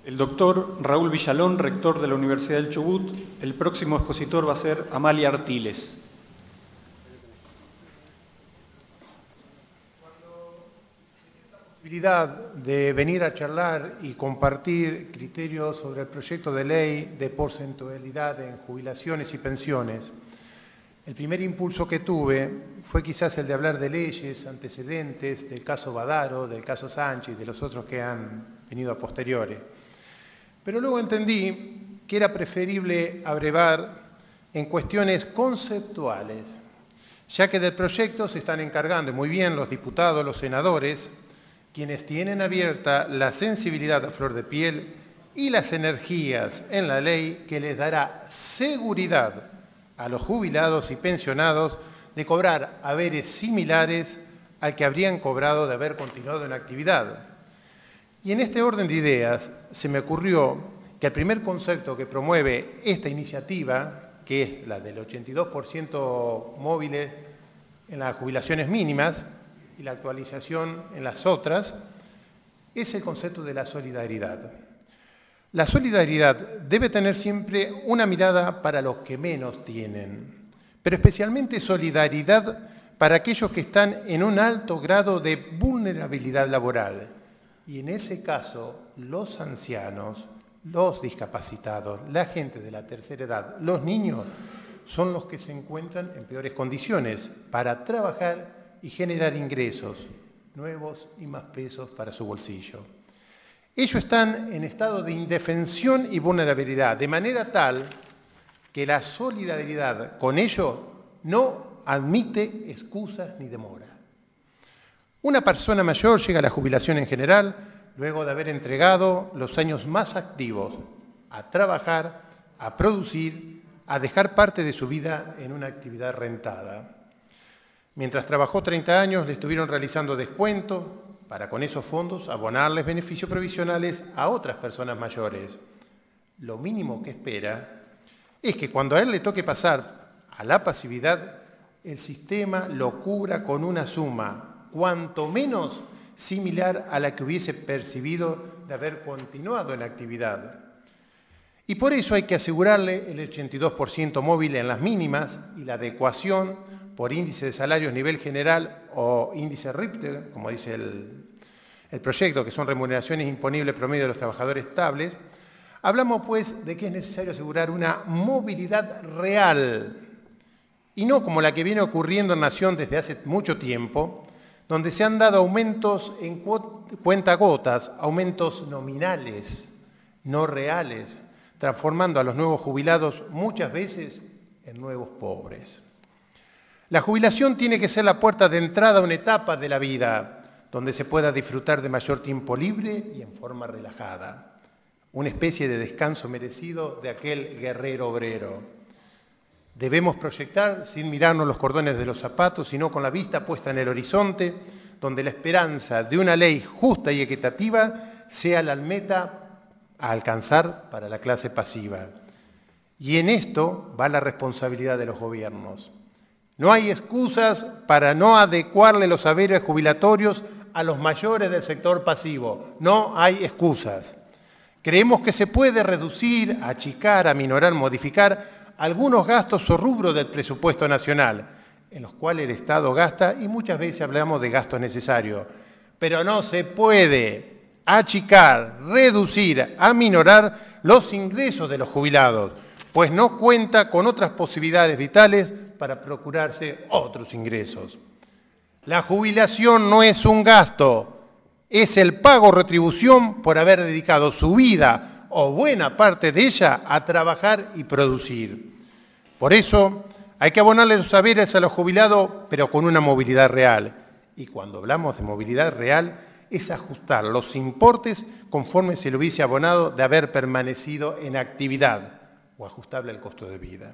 El doctor Raúl Villalón, rector de la Universidad del Chubut. El próximo expositor va a ser Amalia Artiles. De venir a charlar y compartir criterios sobre el proyecto de ley de porcentualidad en jubilaciones y pensiones. El primer impulso que tuve fue quizás el de hablar de leyes, antecedentes, del caso Badaro, del caso Sánchez y de los otros que han venido a posteriori. Pero luego entendí que era preferible abrevar en cuestiones conceptuales, ya que del proyecto se están encargando muy bien los diputados, los senadores, quienes tienen abierta la sensibilidad a flor de piel y las energías en la ley que les dará seguridad a los jubilados y pensionados de cobrar haberes similares al que habrían cobrado de haber continuado en actividad. Y en este orden de ideas se me ocurrió que el primer concepto que promueve esta iniciativa, que es la del 82% móviles en las jubilaciones mínimas, y la actualización en las otras, es el concepto de la solidaridad. La solidaridad debe tener siempre una mirada para los que menos tienen, pero especialmente solidaridad para aquellos que están en un alto grado de vulnerabilidad laboral. Y en ese caso, los ancianos, los discapacitados, la gente de la tercera edad, los niños, son los que se encuentran en peores condiciones para trabajar y generar ingresos nuevos y más pesos para su bolsillo. Ellos están en estado de indefensión y vulnerabilidad, de manera tal que la solidaridad con ellos no admite excusas ni demora. Una persona mayor llega a la jubilación en general luego de haber entregado los años más activos a trabajar, a producir, a dejar parte de su vida en una actividad rentada. Mientras trabajó 30 años, le estuvieron realizando descuentos para con esos fondos abonarles beneficios provisionales a otras personas mayores. Lo mínimo que espera es que cuando a él le toque pasar a la pasividad, el sistema lo cubra con una suma, cuanto menos similar a la que hubiese percibido de haber continuado en actividad. Y por eso hay que asegurarle el 82% móvil en las mínimas y la adecuación por índice de salarios nivel general o índice Richter, como dice el proyecto, que son remuneraciones imponibles promedio de los trabajadores estables. Hablamos pues de que es necesario asegurar una movilidad real y no como la que viene ocurriendo en Nación desde hace mucho tiempo, donde se han dado aumentos en cuentagotas, aumentos nominales, no reales, transformando a los nuevos jubilados muchas veces en nuevos pobres. La jubilación tiene que ser la puerta de entrada a una etapa de la vida donde se pueda disfrutar de mayor tiempo libre y en forma relajada. Una especie de descanso merecido de aquel guerrero obrero. Debemos proyectar sin mirarnos los cordones de los zapatos, sino con la vista puesta en el horizonte, donde la esperanza de una ley justa y equitativa sea la meta a alcanzar para la clase pasiva. Y en esto va la responsabilidad de los gobiernos. No hay excusas para no adecuarle los haberes jubilatorios a los mayores del sector pasivo. No hay excusas. Creemos que se puede reducir, achicar, aminorar, modificar algunos gastos o rubros del presupuesto nacional, en los cuales el Estado gasta y muchas veces hablamos de gastos necesarios. Pero no se puede achicar, reducir, aminorar los ingresos de los jubilados, pues no cuenta con otras posibilidades vitales para procurarse otros ingresos. La jubilación no es un gasto, es el pago o retribución por haber dedicado su vida o buena parte de ella a trabajar y producir. Por eso hay que abonarle los saberes a los jubilados, pero con una movilidad real. Y cuando hablamos de movilidad real, es ajustar los importes conforme se le hubiese abonado de haber permanecido en actividad o ajustable al costo de vida.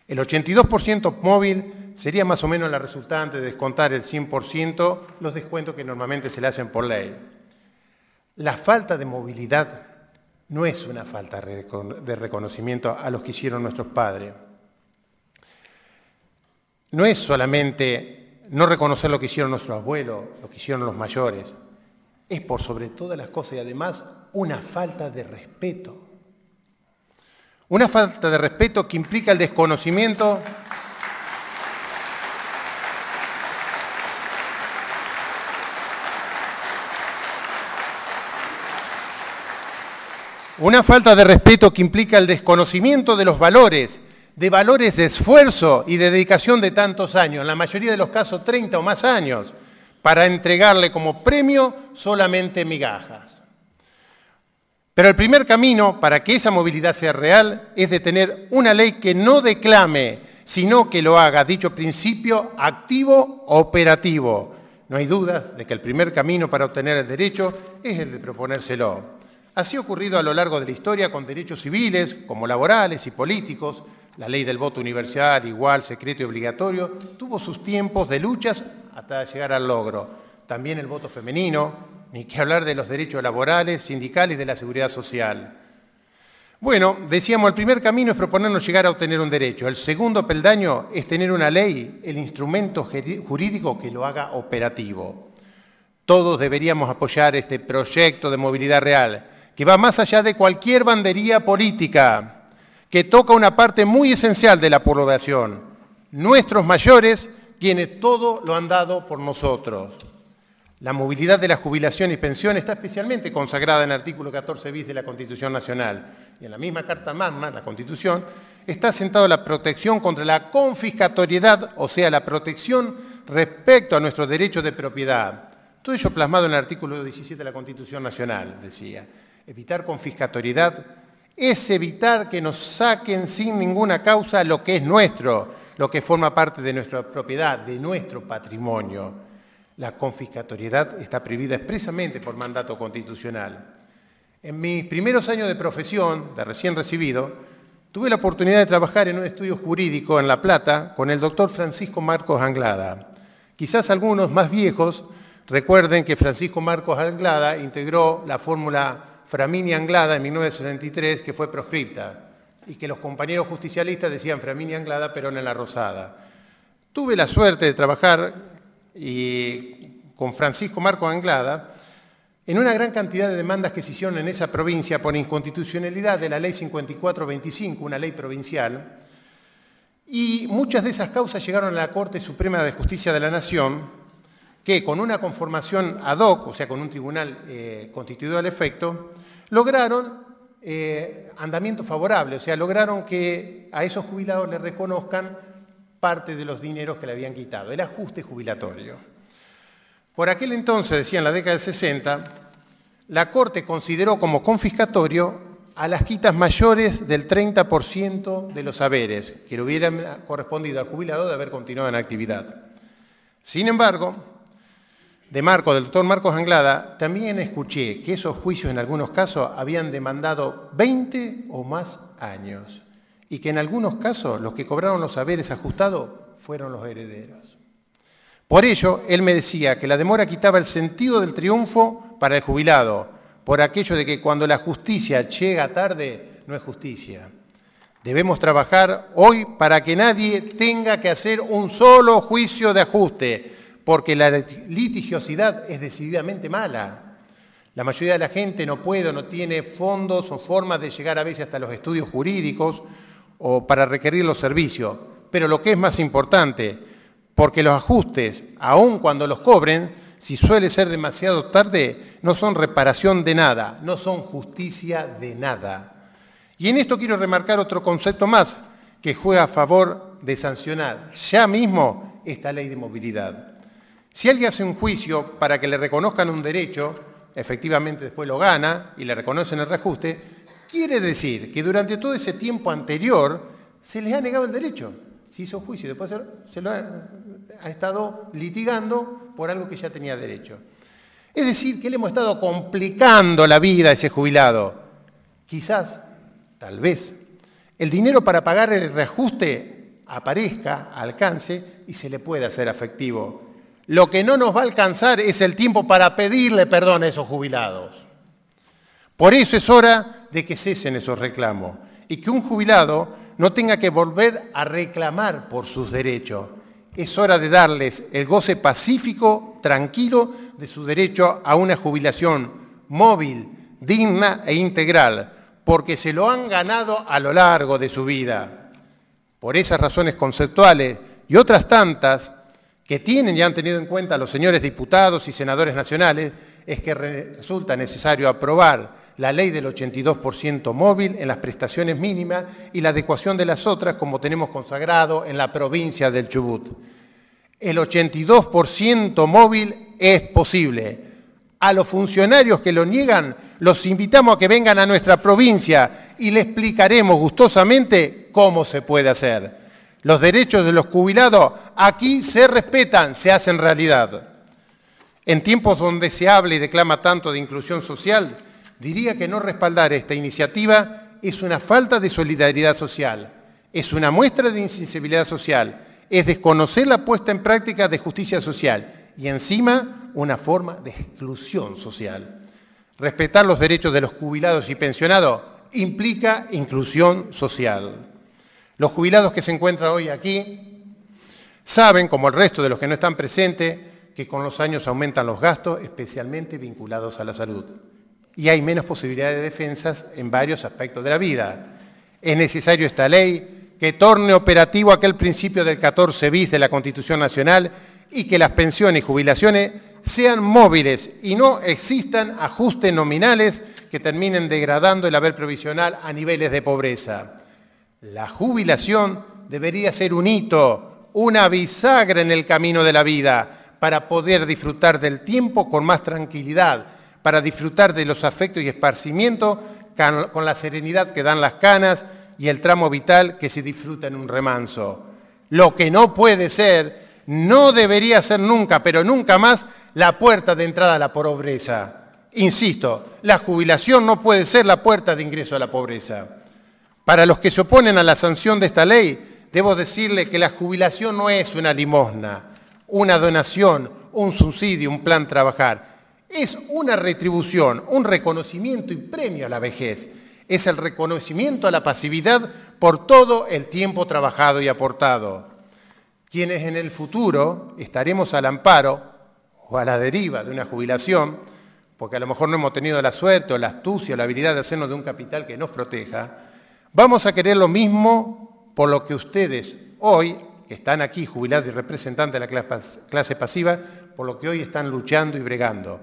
El 82% móvil sería más o menos la resultante de descontar el 100% los descuentos que normalmente se le hacen por ley. La falta de movilidad no es una falta de reconocimiento a los que hicieron nuestros padres. No es solamente no reconocer lo que hicieron nuestros abuelos, lo que hicieron los mayores. Es por sobre todas las cosas y además una falta de respeto. Una falta de respeto que implica el desconocimiento de los valores, de valores de esfuerzo y de dedicación de tantos años, en la mayoría de los casos 30 o más años, para entregarle como premio solamente migajas. Pero el primer camino para que esa movilidad sea real es de tener una ley que no declame, sino que lo haga, dicho principio, activo o operativo. No hay dudas de que el primer camino para obtener el derecho es el de proponérselo. Así ha ocurrido a lo largo de la historia con derechos civiles, como laborales y políticos. La ley del voto universal, igual, secreto y obligatorio, tuvo sus tiempos de luchas hasta llegar al logro. También el voto femenino, ni que hablar de los derechos laborales, sindicales y de la seguridad social. Bueno, decíamos, el primer camino es proponernos llegar a obtener un derecho. El segundo peldaño es tener una ley, el instrumento jurídico que lo haga operativo. Todos deberíamos apoyar este proyecto de movilidad real, que va más allá de cualquier bandería política, que toca una parte muy esencial de la población, nuestros mayores, quienes todo lo han dado por nosotros. La movilidad de la jubilación y pensión está especialmente consagrada en el artículo 14 bis de la Constitución Nacional. Y en la misma Carta Magna, la Constitución, está asentado la protección contra la confiscatoriedad, o sea, la protección respecto a nuestros derechos de propiedad. Todo ello plasmado en el artículo 17 de la Constitución Nacional, decía. Evitar confiscatoriedad es evitar que nos saquen sin ninguna causa lo que es nuestro, lo que forma parte de nuestra propiedad, de nuestro patrimonio. La confiscatoriedad está prohibida expresamente por mandato constitucional. En mis primeros años de profesión, de recién recibido, tuve la oportunidad de trabajar en un estudio jurídico en La Plata con el doctor Francisco Marcos Anglada. Quizás algunos más viejos recuerden que Francisco Marcos Anglada integró la fórmula Framini-Anglada en 1963, que fue proscripta, y que los compañeros justicialistas decían Framini-Anglada, Perón en la Rosada. Tuve la suerte de trabajar con Francisco Marcos Anglada en una gran cantidad de demandas que se hicieron en esa provincia por inconstitucionalidad de la Ley 5425, una ley provincial, y muchas de esas causas llegaron a la Corte Suprema de Justicia de la Nación, que con una conformación ad hoc, o sea, con un tribunal constituido al efecto, lograron andamiento favorable, o sea, lograron que a esos jubilados les reconozcan parte de los dineros que le habían quitado, el ajuste jubilatorio. Por aquel entonces, decía en la década del 60, la Corte consideró como confiscatorio a las quitas mayores del 30% de los haberes que le hubieran correspondido al jubilado de haber continuado en actividad. Sin embargo, del doctor Marcos Anglada, también escuché que esos juicios en algunos casos habían demandado 20 o más años y que en algunos casos los que cobraron los haberes ajustados fueron los herederos. Por ello, él me decía que la demora quitaba el sentido del triunfo para el jubilado, por aquello de que cuando la justicia llega tarde, no es justicia. Debemos trabajar hoy para que nadie tenga que hacer un solo juicio de ajuste, porque la litigiosidad es decididamente mala. La mayoría de la gente no puede o no tiene fondos o formas de llegar a veces hasta los estudios jurídicos o para requerir los servicios. Pero lo que es más importante, porque los ajustes, aun cuando los cobren, si suele ser demasiado tarde, no son reparación de nada, no son justicia de nada. Y en esto quiero remarcar otro concepto más que juega a favor de sancionar ya mismo esta ley de movilidad. Si alguien hace un juicio para que le reconozcan un derecho, efectivamente después lo gana y le reconocen el reajuste, quiere decir que durante todo ese tiempo anterior se les ha negado el derecho. Se hizo juicio y después se lo ha estado litigando por algo que ya tenía derecho. Es decir, que le hemos estado complicando la vida a ese jubilado. Quizás, tal vez, el dinero para pagar el reajuste aparezca, alcance y se le pueda hacer efectivo. Lo que no nos va a alcanzar es el tiempo para pedirle perdón a esos jubilados. Por eso es hora de que cesen esos reclamos y que un jubilado no tenga que volver a reclamar por sus derechos. Es hora de darles el goce pacífico, tranquilo, de su derecho a una jubilación móvil, digna e integral, porque se lo han ganado a lo largo de su vida. Por esas razones conceptuales y otras tantas que tienen y han tenido en cuenta los señores diputados y senadores nacionales, es que resulta necesario aprobar la ley del 82% móvil en las prestaciones mínimas y la adecuación de las otras, como tenemos consagrado en la provincia del Chubut. El 82% móvil es posible. A los funcionarios que lo niegan, los invitamos a que vengan a nuestra provincia y le explicaremos gustosamente cómo se puede hacer. Los derechos de los jubilados aquí se respetan, se hacen realidad. En tiempos donde se habla y declama tanto de inclusión social, diría que no respaldar esta iniciativa es una falta de solidaridad social, es una muestra de insensibilidad social, es desconocer la puesta en práctica de justicia social y encima una forma de exclusión social. Respetar los derechos de los jubilados y pensionados implica inclusión social. Los jubilados que se encuentran hoy aquí saben, como el resto de los que no están presentes, que con los años aumentan los gastos, especialmente vinculados a la salud. Y hay menos posibilidades de defensas en varios aspectos de la vida. Es necesario esta ley que torne operativo aquel principio del 14 bis de la Constitución Nacional y que las pensiones y jubilaciones sean móviles y no existan ajustes nominales que terminen degradando el haber provisional a niveles de pobreza. La jubilación debería ser un hito, una bisagra en el camino de la vida, para poder disfrutar del tiempo con más tranquilidad, para disfrutar de los afectos y esparcimientos con la serenidad que dan las canas y el tramo vital que se disfruta en un remanso. Lo que no puede ser, no debería ser nunca, pero nunca más, la puerta de entrada a la pobreza. Insisto, la jubilación no puede ser la puerta de ingreso a la pobreza. Para los que se oponen a la sanción de esta ley, debo decirle que la jubilación no es una limosna, una donación, un subsidio, un plan trabajar. Es una retribución, un reconocimiento y premio a la vejez. Es el reconocimiento a la pasividad por todo el tiempo trabajado y aportado. Quienes en el futuro estaremos al amparo o a la deriva de una jubilación, porque a lo mejor no hemos tenido la suerte o la astucia o la habilidad de hacernos de un capital que nos proteja, vamos a querer lo mismo por lo que ustedes hoy, que están aquí jubilados y representantes de la clase pasiva, por lo que hoy están luchando y bregando.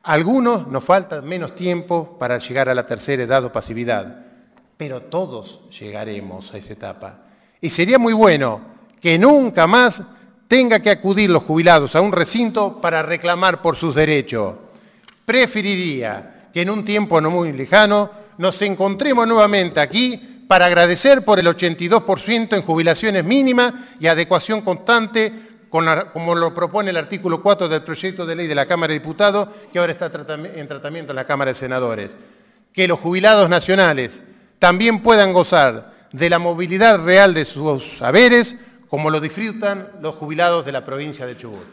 A algunos nos falta menos tiempo para llegar a la tercera edad o pasividad, pero todos llegaremos a esa etapa. Y sería muy bueno que nunca más tenga que acudir los jubilados a un recinto para reclamar por sus derechos. Preferiría que en un tiempo no muy lejano nos encontremos nuevamente aquí para agradecer por el 82% en jubilaciones mínimas y adecuación constante, como lo propone el artículo 4 del proyecto de ley de la Cámara de Diputados, que ahora está en tratamiento en la Cámara de Senadores. Que los jubilados nacionales también puedan gozar de la movilidad real de sus haberes, como lo disfrutan los jubilados de la provincia de Chubut.